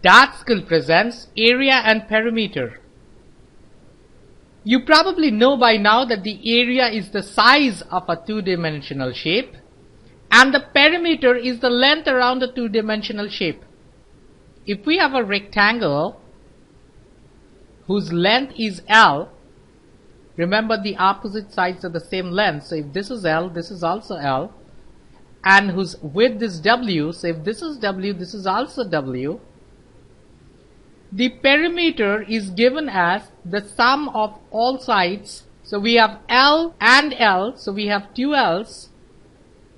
That skill presents area and perimeter. You probably know by now that the area is the size of a two-dimensional shape and the perimeter is the length around the two-dimensional shape. If we have a rectangle whose length is L, remember the opposite sides are the same length, so if this is L, this is also L, and whose width is W, so if this is W, this is also W. The perimeter is given as the sum of all sides. So we have L and L, so we have two L's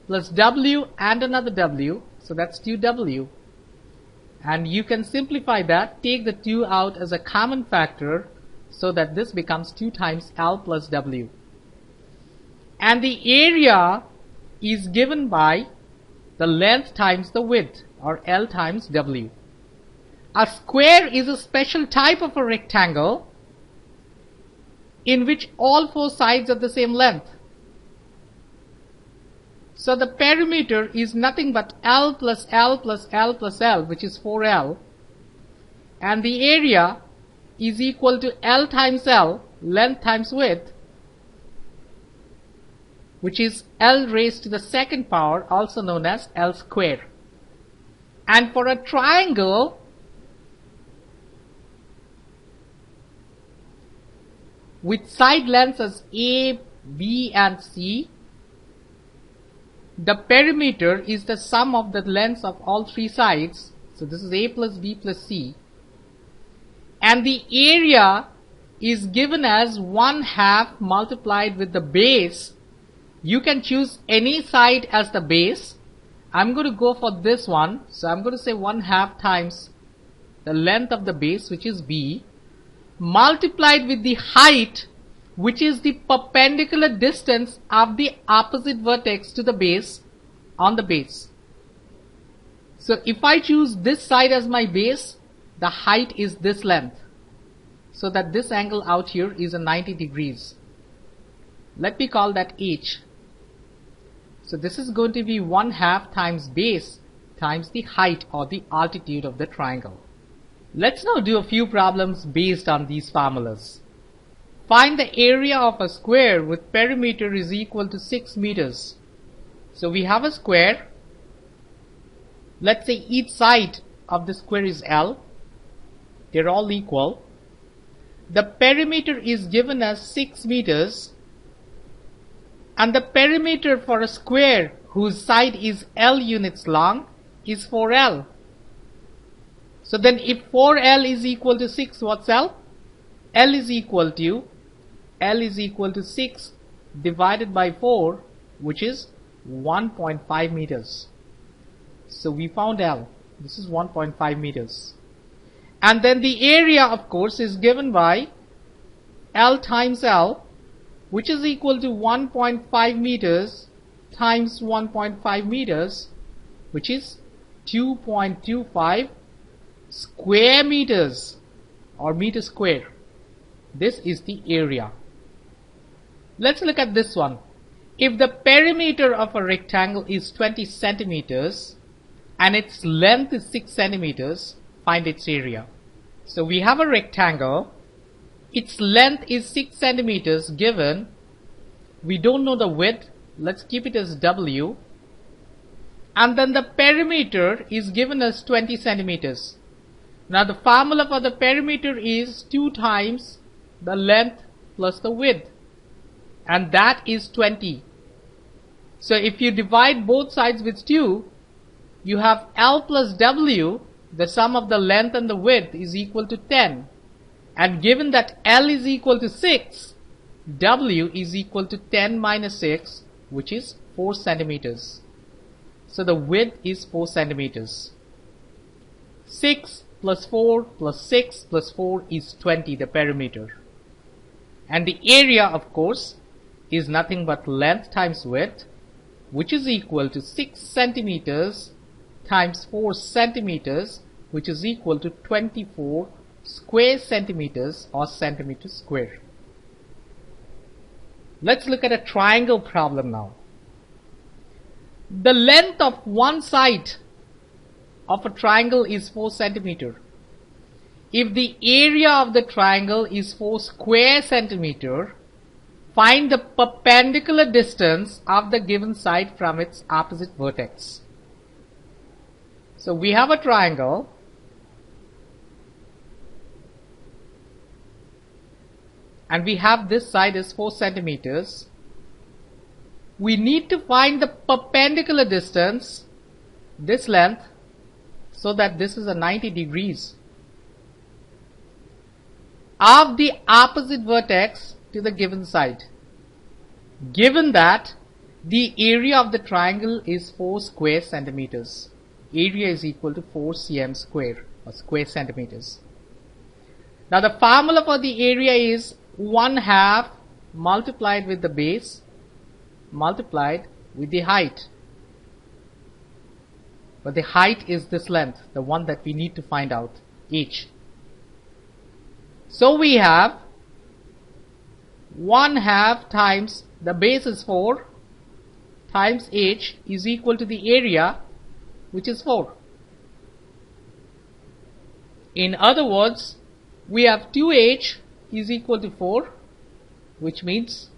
plus W and another W, so that's 2W. And you can simplify that, take the 2 out as a common factor, so that this becomes 2 times L plus W. And the area is given by the length times the width, or L times W. A square is a special type of a rectangle in which all four sides are the same length. So the perimeter is nothing but L plus L plus L plus L, which is 4L, and the area is equal to L times L, length times width, which is L raised to the second power, also known as L square. And for a triangle, with side lengths as A, B and C, the perimeter is the sum of the lengths of all three sides. So this is A plus B plus C. And the area is given as 1/2 multiplied with the base. You can choose any side as the base. I'm going to go for this one. So I'm going to say 1/2 times the length of the base, which is B, multiplied with the height, which is the perpendicular distance of the opposite vertex to the base on the base. So if I choose this side as my base, the height is this length, so that this angle out here is a 90 degrees. Let me call that H. So this is going to be 1/2 times base times the height or the altitude of the triangle. Let's now do a few problems based on these formulas. Find the area of a square with perimeter is equal to 6 meters. So we have a square. Let's say each side of the square is L. They're all equal. The perimeter is given as 6 meters. And the perimeter for a square whose side is L units long is 4L. So then if 4L is equal to 6, what's L? L is equal to 6 divided by 4, which is 1.5 meters. So we found L. This is 1.5 meters. And then the area, of course, is given by L times L, which is equal to 1.5 meters times 1.5 meters, which is 2.25 square meters or meter square. This is the area. Let's look at this one. If the perimeter of a rectangle is 20 centimeters and its length is 6 centimeters, find its area. So we have a rectangle. Its length is 6 centimeters given. We don't know the width. Let's keep it as W. And then the perimeter is given as 20 centimeters. Now the formula for the perimeter is 2 times the length plus the width, and that is 20. So if you divide both sides with 2, you have L plus W, the sum of the length and the width, is equal to 10. And given that L is equal to 6, W is equal to 10 minus 6, which is 4 centimeters. So the width is 4 centimeters. 6 plus 4 plus 6 plus 4 is 20, the perimeter. And the area, of course, is nothing but length times width, which is equal to 6 centimeters times 4 centimeters, which is equal to 24 square centimeters or centimeters square. Let's look at a triangle problem now. The length of one side of a triangle is 4 centimeters. if the area of the triangle is 4 square centimeter, find the perpendicular distance of the given side from its opposite vertex. So we have a triangle, and we have this side is 4 centimeters. We need to find the perpendicular distance, this length, so that this is a 90 degrees of the opposite vertex to the given side. Given that the area of the triangle is 4 square centimeters, area is equal to 4 cm square or square centimeters. Now the formula for the area is 1/2 multiplied with the base multiplied with the height. But the height is this length, the one that we need to find out, h. So we have 1/2 times the base is 4 times h is equal to the area, which is 4. In other words, we have 2h is equal to 4, which means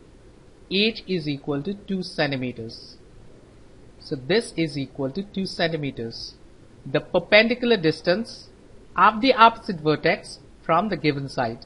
h is equal to 2 centimeters. So this is equal to 2 centimeters, the perpendicular distance of the opposite vertex from the given side.